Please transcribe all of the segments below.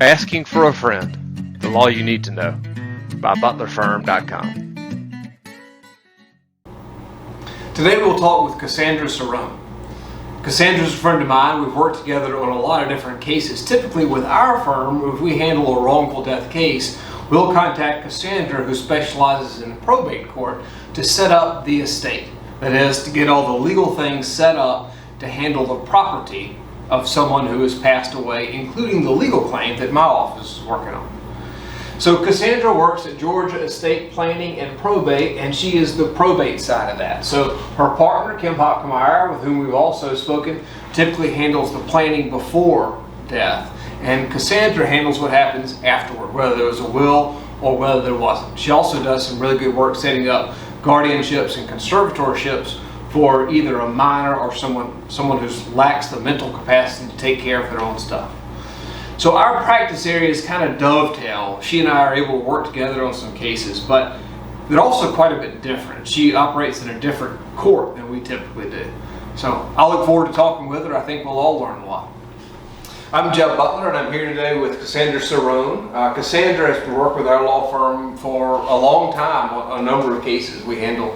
Asking for a Friend, the law you need to know, by butlerfirm.com. Today we'll talk with Cassandra Ceron. Cassandra's a friend of mine. We've worked together on a lot of different cases. Typically with our firm, if we handle a wrongful death case, we'll contact Cassandra, who specializes in probate court, to set up the estate. That is, to get all the legal things set up to handle the property of someone who has passed away, including the legal claim that my office is working on. So Cassandra works at Georgia Estate Planning and Probate, and she is the probate side of that. So her partner, Kim Hockmeyer, with whom we've also spoken, typically handles the planning before death, and Cassandra handles what happens afterward, whether there was a will or whether there wasn't. She also does some really good work setting up guardianships and conservatorships for either a minor or someone who lacks the mental capacity to take care of their own stuff. So our practice areas kind of dovetail. She and I are able to work together on some cases, but they're also quite a bit different. She operates in a different court than we typically do. So I look forward to talking with her. I think we'll all learn a lot. I'm Jeff Butler, and I'm here today with Cassandra Ceron. Cassandra has been working with our law firm for a long time on a number of cases. We handle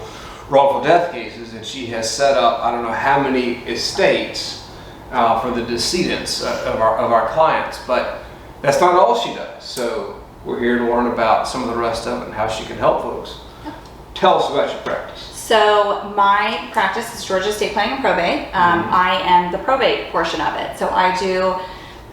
wrongful death cases, and she has set up I don't know how many estates for the decedents of our clients, but that's not all she does. So we're here to learn about some of the rest of it and how she can help folks. Tell us about your practice. So my practice is Georgia Estate Planning and Probate. I am the probate portion of it. So I do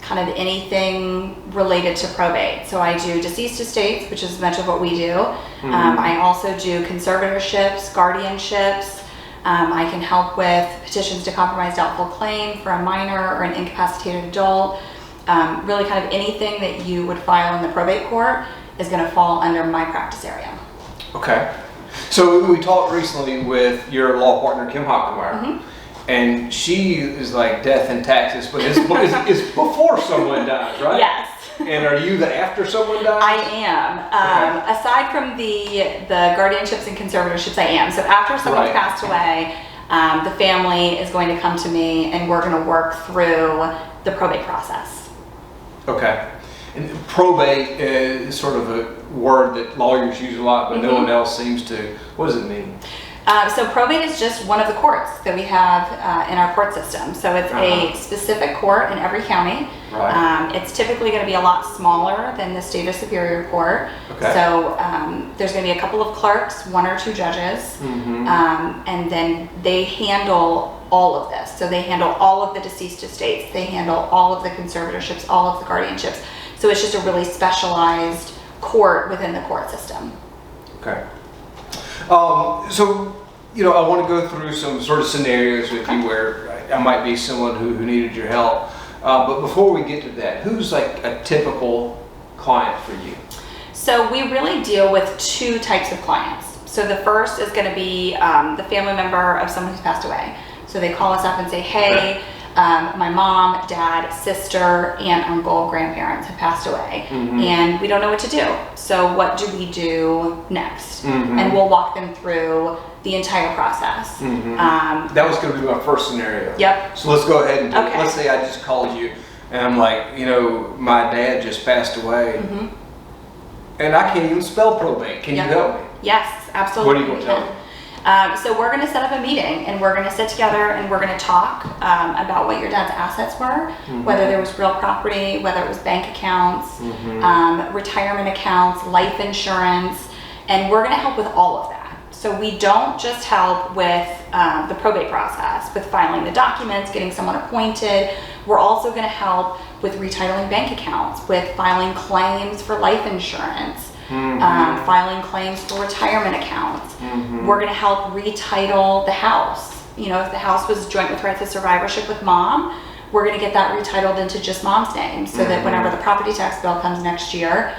kind of anything related to probate. So I do deceased estates, which is much of what we do. I also do conservatorships, guardianships. I can help with petitions to compromise doubtful claim for a minor or an incapacitated adult. Really kind of anything that you would file in the probate court is going to fall under my practice area. Okay. So we talked recently with your law partner, Kim Hockmeyer, and she is like death and taxes, but it's before someone dies, right? Yes. And are you the after someone dies? I am. Aside from the guardianships and conservatorships, I am. So after someone's passed away, the family is going to come to me, and we're going to work through the probate process. Okay. And probate is sort of a word that lawyers use a lot, but no one else seems to. What does it mean? So probate is just one of the courts that we have in our court system. So it's a specific court in every county. Right. It's typically going to be a lot smaller than the state or superior court. Okay. So there's going to be a couple of clerks, one or two judges, and then they handle all of this. So they handle all of the deceased estates. They handle all of the conservatorships, all of the guardianships. So it's just a really specialized court within the court system. Okay. So, I want to go through some sort of scenarios with you where I might be someone who needed your help. But before we get to that, who's like a typical client for you? So we really deal with two types of clients. So the first is going to be the family member of someone who's passed away. So they call us up and say, hey, my mom, dad, sister, aunt, uncle, grandparents have passed away, and we don't know what to do. So what do we do next? And we'll walk them through the entire process. That was going to be my first scenario. Yep. So let's go ahead and do it. Okay. Let's say I just called you and I'm like, my dad just passed away, and I can't even spell probate. Can you help me? Yes, absolutely. What are you going to tell me? So we're going to set up a meeting, and we're going to sit together and we're going to talk about what your dad's assets were, whether there was real property, whether it was bank accounts, retirement accounts, life insurance, and we're going to help with all of that. So we don't just help with the probate process, with filing the documents, getting someone appointed. We're also going to help with retitling bank accounts, with filing claims for life insurance, filing claims for retirement accounts. We're going to help retitle the house. If the house was joint with rights of survivorship with mom, we're going to get that retitled into just mom's name, so that whenever the property tax bill comes next year,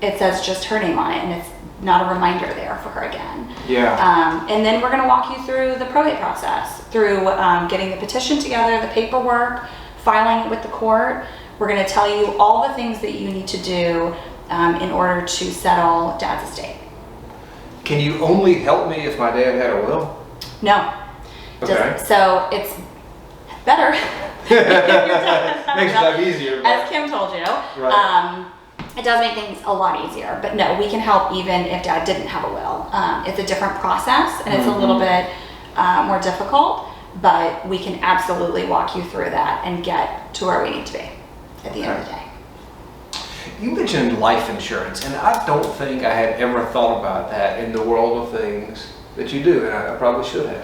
it says just her name on it, and it's not a reminder there for her again. Yeah. And then we're going to walk you through the probate process, through getting the petition together, the paperwork, filing it with the court. We're going to tell you all the things that you need to do in order to settle dad's estate. Can you only help me if my dad had a will? No. Okay. So it's better. Makes life easier. As Kim told you, Right. it does make things a lot easier. But no, we can help even if Dad didn't have a will. It's a different process, and it's a little bit more difficult, but we can absolutely walk you through that and get to where we need to be at the end of the day. You mentioned life insurance, and I don't think I had ever thought about that in the world of things that you do, and I probably should have.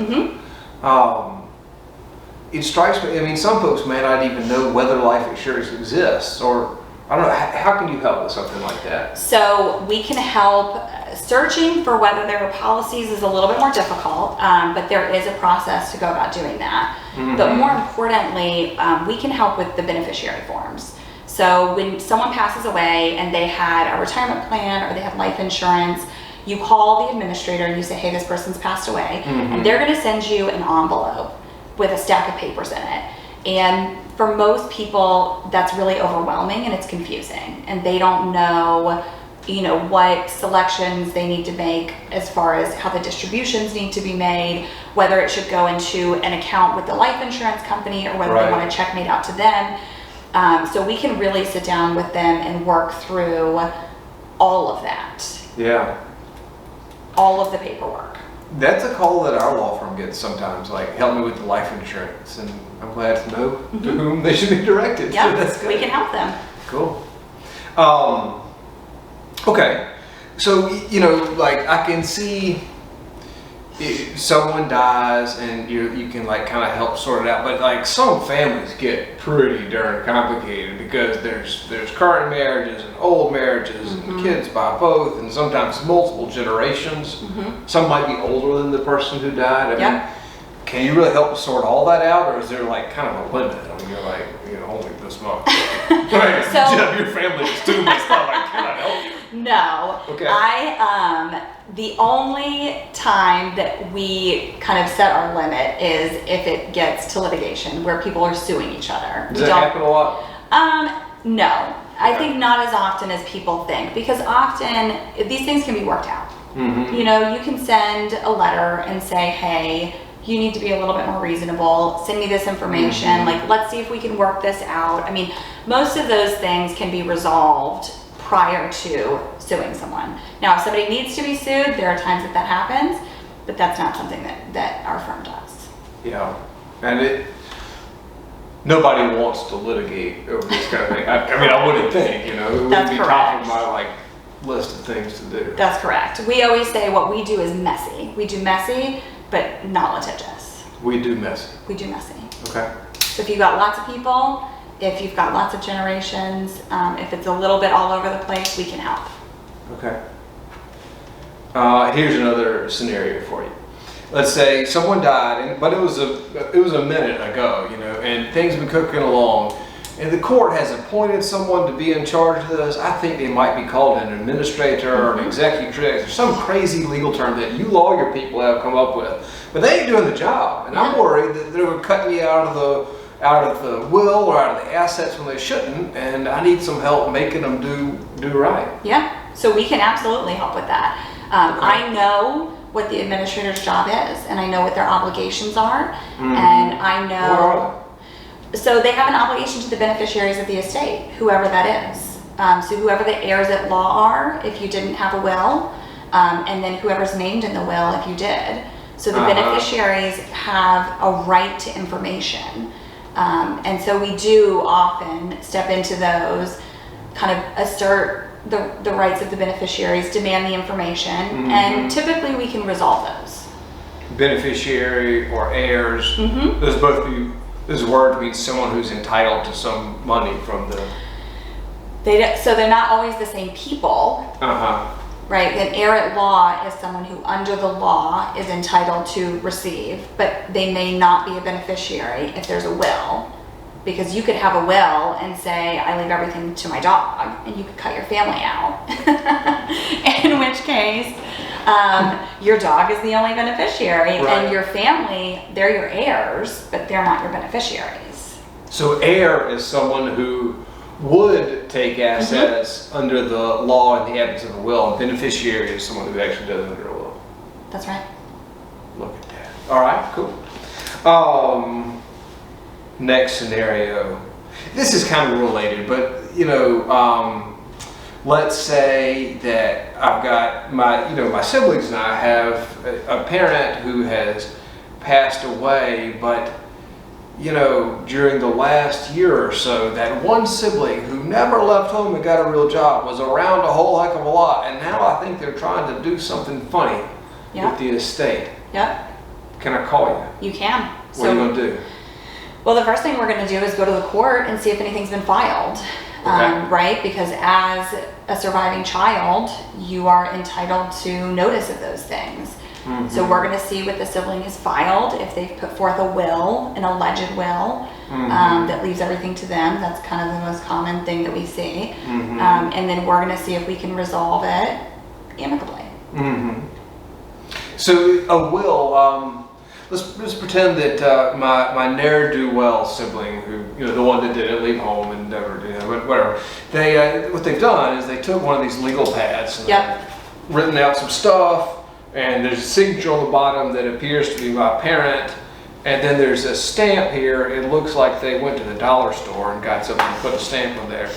It strikes me, I mean, some folks may not even know whether life insurance exists, or I don't know, how can you help with something like that? So we can help. Searching for whether there are policies is a little bit more difficult, but there is a process to go about doing that. But more importantly, we can help with the beneficiary forms. So when someone passes away and they had a retirement plan or they have life insurance, you call the administrator and you say, hey, this person's passed away, and they're going to send you an envelope with a stack of papers in it. And for most people, that's really overwhelming and it's confusing, and they don't know, you know, what selections they need to make as far as how the distributions need to be made, whether it should go into an account with the life insurance company or whether they want a check made out to them. So we can really sit down with them and work through all of that. Yeah. All of the paperwork. That's a call that our law firm gets sometimes, like, help me with the life insurance, and I'm glad to know to whom they should be directed. Yeah, So that's good. we can help them. Cool. Okay, so, you know, like, I can see if someone dies and you can, like, kind of help sort it out, but, like, some families get pretty darn complicated because there's current marriages and old marriages and kids by both, and sometimes multiple generations. Some might be older than the person who died. I mean, can you really help sort all that out, or is there, like, kind of a limit? I mean, you're like, you know, only this much. Right? So, your family is too much. It's not like, can I help you? No. Okay. The only time that we kind of set our limit is if it gets to litigation where people are suing each other. Does that happen a lot? No. I think not as often as people think, because often these things can be worked out. You know, you can send a letter and say, hey, you need to be a little bit more reasonable. Send me this information. Like, let's see if we can work this out. I mean, most of those things can be resolved prior to suing someone. Now, if somebody needs to be sued, there are times that that happens, but that's not something that our firm does. Yeah, and nobody wants to litigate over this kind of thing. I mean, I wouldn't think, you know, it wouldn't be top of my, like, list of things to do. That's correct. We always say what we do is messy. We do messy, but not litigious. We do messy. We do messy. Okay. So if you've got lots of people, if you've got lots of generations, if it's a little bit all over the place, we can help. Okay. Here's another scenario for you. Let's say someone died, but it was a minute ago, you know, and things have been cooking along, and the court has appointed someone to be in charge of this. I think they might be called an administrator or an executrix or some crazy legal term that you lawyer people have come up with, but they ain't doing the job, and I'm worried that they're cutting me out of the will or out of the assets when they shouldn't, and I need some help making them do right. Yeah. So we can absolutely help with that. I know what the administrator's job is, and I know what their obligations are, and I know. What are they? So they have an obligation to the beneficiaries of the estate, whoever that is. So whoever the heirs at law are, if you didn't have a will, and then whoever's named in the will if you did. So the beneficiaries have a right to information, and so we do often step into those, kind of assert the rights of the beneficiaries, demand the information, and typically we can resolve those. Beneficiary or heirs, there's both be, this word means someone who's entitled to some money from the... So they're not always the same people, right? An heir at law is someone who under the law is entitled to receive, but they may not be a beneficiary if there's a will. Because you could have a will and say, I leave everything to my dog, and you could cut your family out. In which case, your dog is the only beneficiary, and your family, they're your heirs, but they're not your beneficiaries. So heir is someone who would take assets under the law in the absence of a will, and beneficiary is someone who actually does under a will. That's right. Look at that. All right, cool. next scenario. This is kind of related, but let's say that I've got my siblings and I have a parent who has passed away, but during the last year or so, that one sibling who never left home and got a real job was around a whole heck of a lot, and now I think they're trying to do something funny with the estate. Yep. Can I call you? You can. What are you going to do? Well, the first thing we're going to do is go to the court and see if anything's been filed, right? Because as a surviving child, you are entitled to notice of those things. Mm-hmm. So we're going to see what the sibling has filed, if they've put forth a will, an alleged will, that leaves everything to them. That's kind of the most common thing that we see. Mm-hmm. And then we're going to see if we can resolve it amicably. Mm-hmm. So a will, let's pretend that my ne'er-do-well sibling, who the one that didn't leave home and never, whatever. They what they've done is they took one of these legal pads and written out some stuff, and there's a signature on the bottom that appears to be my parent, and then there's a stamp here. It looks like they went to the dollar store and got something and put a stamp on there.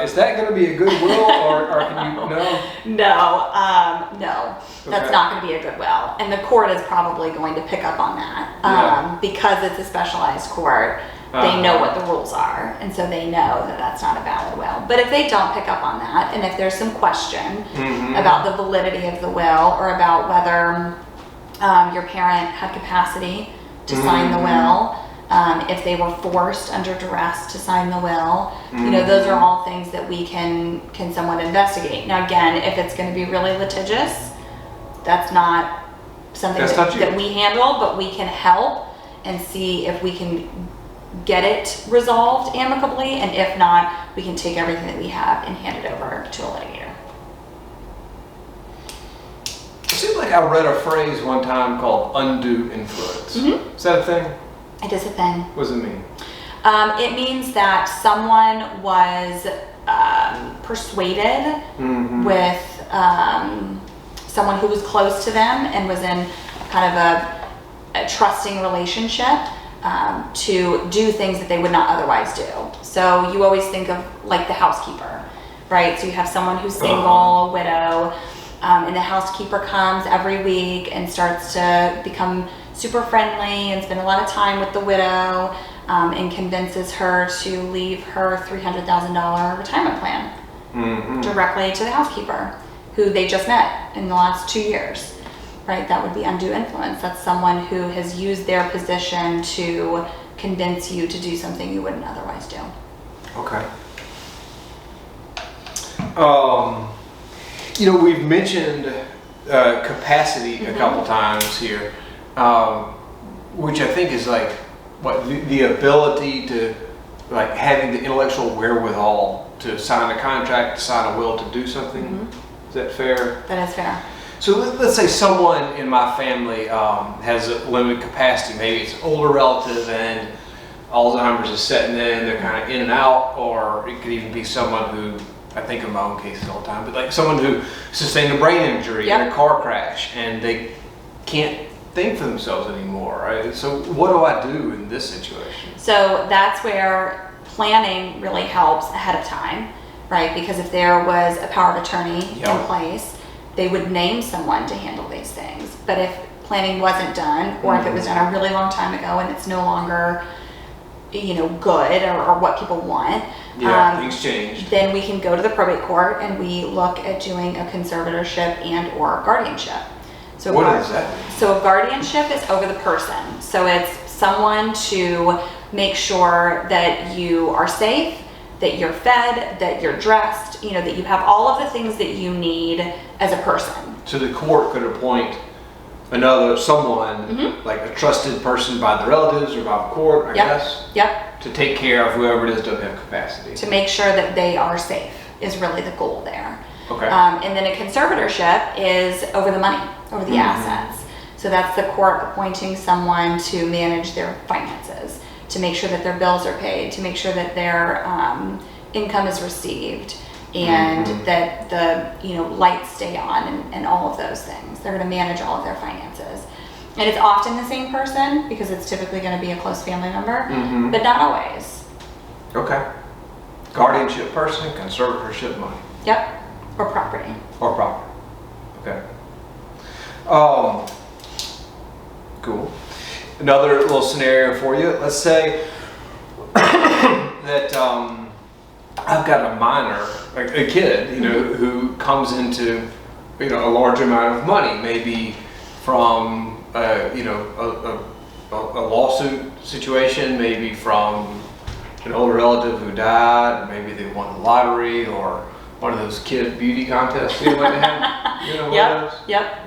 Is that going to be a good will, or can you No, that's not going to be a good will, and the court is probably going to pick up on that because it's a specialized court. They know what the rules are, and so they know that that's not a valid will. But if they don't pick up on that, and if there's some question about the validity of the will, or about whether your parent had capacity to sign the will, if they were forced under duress to sign the will, those are all things that we can somewhat investigate. Now, again, if it's going to be really litigious, that's not something that we handle, but we can help and see if we can get it resolved amicably, and if not, we can take everything that we have and hand it over to a litigator. It seems like I read a phrase one time called undue influence. Mm-hmm. Is that a thing? It is a thing. What does it mean? It means that someone was persuaded with someone who was close to them and was in kind of a trusting relationship to do things that they would not otherwise do. So you always think of like the housekeeper, right? So you have someone who's single, a widow, and the housekeeper comes every week and starts to become super friendly and spend a lot of time with the widow, and convinces her to leave her $300,000 retirement plan directly to the housekeeper, who they just met in the last 2 years. Right, that would be undue influence. That's someone who has used their position to convince you to do something you wouldn't otherwise do. Okay. We've mentioned capacity a couple times here, which I think is like the ability to having the intellectual wherewithal to sign a contract, to sign a will, to do something. Is that fair? That is fair. So let's say someone in my family has a limited capacity. Maybe it's an older relative and Alzheimer's is setting in, they're kind of in and out, or it could even be someone who, I think of my own cases all the time, but like someone who sustained a brain injury in a car crash and they can't think for themselves anymore, right? So what do I do in this situation? So that's where planning really helps ahead of time, right? Because if there was a power of attorney in place, they would name someone to handle these things. But if planning wasn't done, or if it was done a really long time ago and it's no longer, good or what people want, things change. Then we can go to the probate court and we look at doing a conservatorship and or guardianship. So what is that? So a guardianship is over the person. So it's someone to make sure that you are safe, that you're fed, that you're dressed, that you have all of the things that you need as a person. So the court could appoint someone, like a trusted person by the relatives or by the court, I guess? Yep. To take care of whoever it is doesn't have capacity. To make sure that they are safe is really the goal there. Okay. And then a conservatorship is over the money, over the assets. So that's the court appointing someone to manage their finances, to make sure that their bills are paid, to make sure that their income is received, and that the lights stay on and all of those things. They're going to manage all of their finances. And it's often the same person because it's typically going to be a close family member, Mm-hmm. but not always. Okay. Guardianship person, conservatorship money. Yep. Or property. Or property. Okay. Cool. Another little scenario for you. Let's say that I've got a minor, like a kid, who comes into, a large amount of money, maybe from, a lawsuit situation, maybe from an older relative who died, maybe they won the lottery, or one of those kid beauty contests, like they have, Yep.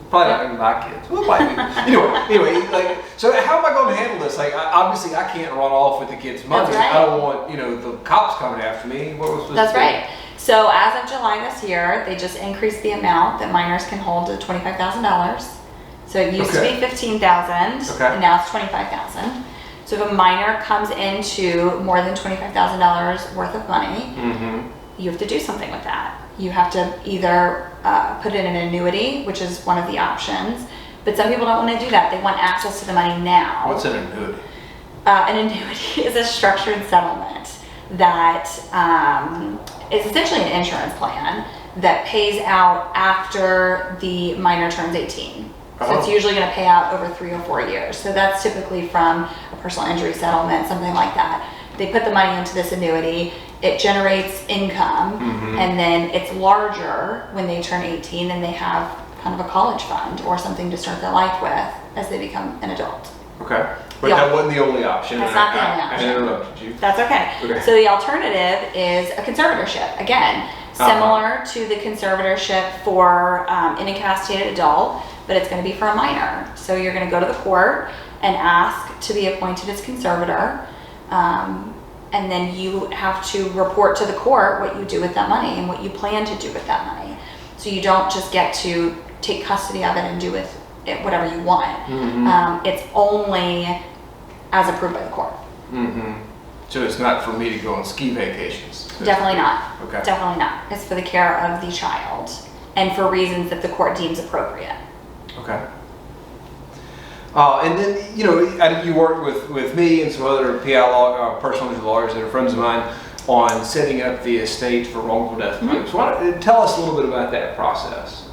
Probably not even my kids. Well, anyway, like, so how am I going to handle this? Like, obviously, I can't run off with the kids' money. That's right. I don't want, the cops coming after me. What was supposed That's to do? right. So as of July this year, they just increased the amount that minors can hold to $25,000. So it used to be $15,000, and now it's $25,000. So if a minor comes into more than $25,000 worth of money, Mm-hmm. you have to do something with that. You have to either put it in an annuity, which is one of the options, but some people don't want to do that. They want access to the money now. What's an annuity? An annuity is a structured settlement that is essentially an insurance plan that pays out after the minor turns 18. So it's usually going to pay out over 3 or 4 years. So that's typically from a personal injury settlement, something like that. They put the money into this annuity, it generates income, and then it's larger when they turn 18, and they have kind of a college fund or something to start their life with as they become an adult. Okay. But that wasn't the only option. That's not the only option. I interrupted you. That's okay. So the alternative is a conservatorship. Again, similar to the conservatorship for an incapacitated adult, but it's going to be for a minor. So you're going to go to the court and ask to be appointed as conservator. And then you have to report to the court what you do with that money and what you plan to do with that money. So you don't just get to take custody of it and do with it whatever you want. It's only as approved by the court. So it's not for me to go on ski vacations? Definitely not. Okay. Definitely not. It's for the care of the child and for reasons that the court deems appropriate. Okay. And then, you worked with me and some other PI personal injury lawyers that are friends of mine on setting up the estate for wrongful death claims. So tell us a little bit about that process.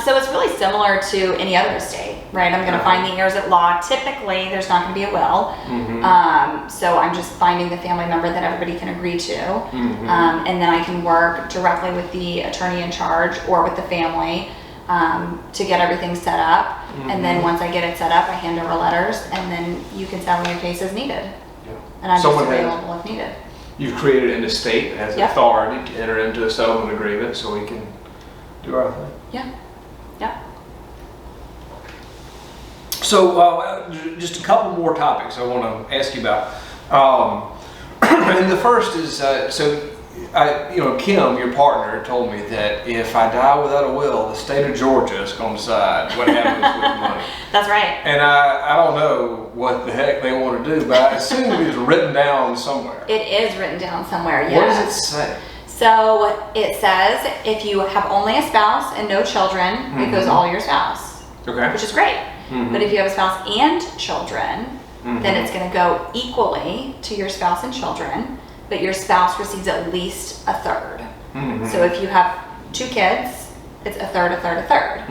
So it's really similar to any other estate, right? I'm going to find the heirs at law. Typically, there's not going to be a will. So I'm just finding the family member that everybody can agree to. And then I can work directly with the attorney in charge or with the family to get everything set up. And then once I get it set up, I hand over letters, and then you can settle your case as needed. And I'm just available if needed. You've created an estate that has authority to enter into a settlement agreement so we can do our thing. Yeah. So just a couple more topics I want to ask you about. And the first is, Kim, your partner, told me that if I die without a will, the state of Georgia is going to decide what happens with the money. That's right. And I don't know what the heck they want to do, but I assume it is written down somewhere. It is written down somewhere, yes. What does it say? So it says if you have only a spouse and no children, it goes all your spouse, which is great. But if you have a spouse and children, then it's going to go equally to your spouse and children, but your spouse receives at least a third. So if you have 2 kids, it's a third, a third, a third.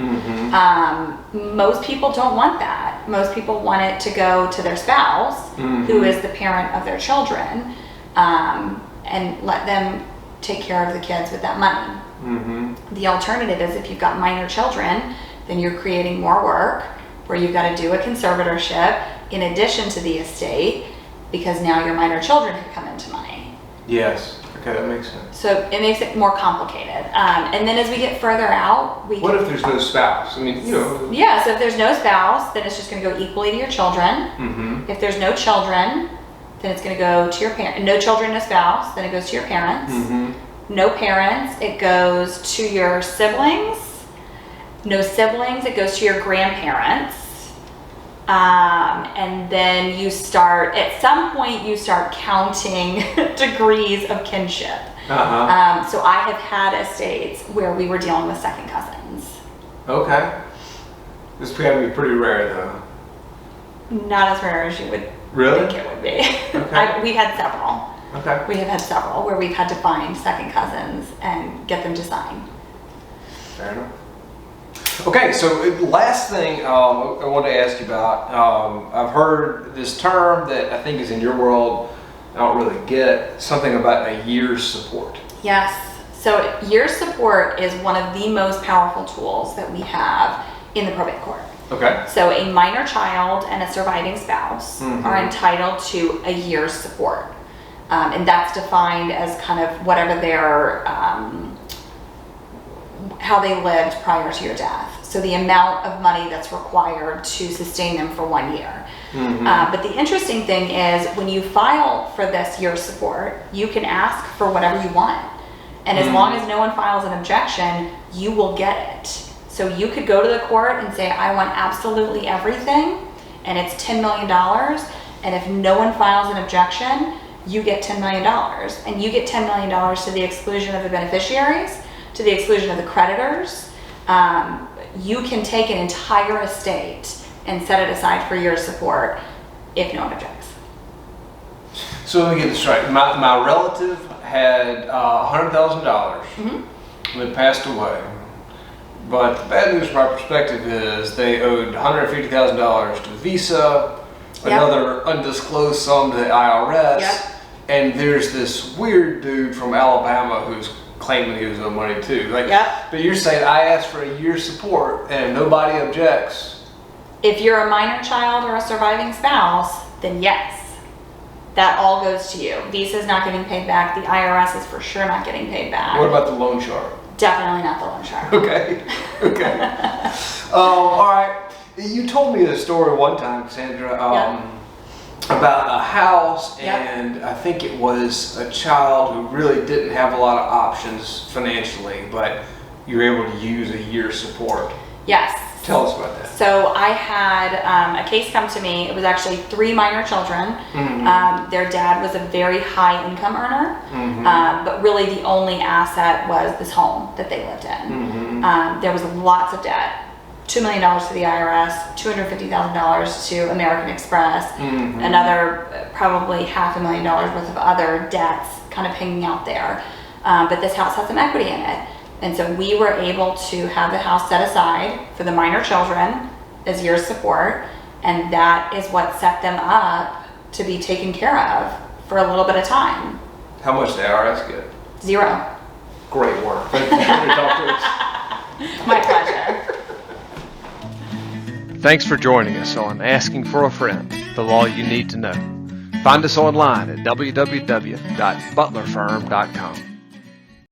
Most people don't want that. Most people want it to go to their spouse, who is the parent of their children, and let them take care of the kids with that money. The alternative is if you've got minor children, then you're creating more work where you've got to do a conservatorship in addition to the estate, because now your minor children have come into money. Yes. Okay, that makes sense. So it makes it more complicated. And then as we get further out, what if there's no spouse? I mean, Yeah, so if there's no spouse, then it's just going to go equally to your children. If there's no children, then it's going to go to your parents. No children, no spouse, then it goes to your parents. No parents, it goes to your siblings. No siblings, it goes to your grandparents. And then at some point you start counting degrees of kinship. So I have had estates where we were dealing with second cousins. Okay. This has got to be pretty rare though. Not as rare as you would Really? think it would be. Okay. We've had several. Okay. We have had several where we've had to find second cousins and get them to sign. Fair enough. Okay, so last thing I wanted to ask you about, I've heard this term that I think is in your world, I don't really get, something about a year's support. Yes. So years support is one of the most powerful tools that we have in the probate court. Okay. So a minor child and a surviving spouse are entitled to a year's support. And that's defined as kind of whatever their, how they lived prior to your death. So the amount of money that's required to sustain them for 1 year. But the interesting thing is when you file for this year's support, you can ask for whatever you want. And as long as no one files an objection, you will get it. So you could go to the court and say, I want absolutely everything, and it's $10 million. And if no one files an objection, you get $10 million. And you get $10 million to the exclusion of the beneficiaries, to the exclusion of the creditors. You can take an entire estate and set it aside for your support if no one objects. So let me get this straight. My relative had $100,000 when they passed away. But the bad news from my perspective is they owed $150,000 to Visa, another undisclosed sum to the IRS, and there's this weird dude from Alabama who's claiming he was owed money too. But you're saying I asked for a year's support and nobody objects. If you're a minor child or a surviving spouse, then yes, that all goes to you. Visa's not getting paid back. The IRS is for sure not getting paid back. What about the loan shark? Definitely not the loan shark. Okay. All right. You told me a story one time, Cassandra, about a house, and I think it was a child who really didn't have a lot of options financially, but you were able to use a year's support. Yes. Tell us about that. So I had a case come to me. It was actually 3 minor children. Their dad was a very high income earner, but really the only asset was this home that they lived in. There was lots of debt. $2 million to the IRS, $250,000 to American Express, another probably $500,000 worth of other debts kind of hanging out there. But this house had some equity in it. And so we were able to have the house set aside for the minor children as year's support. And that is what set them up to be taken care of for a little bit of time. How much did the IRS get? 0. Great work. Thank you for coming to talk to us. My pleasure. Thanks for joining us on Asking for a Friend, the law you need to know. Find us online at www.butlerfirm.com.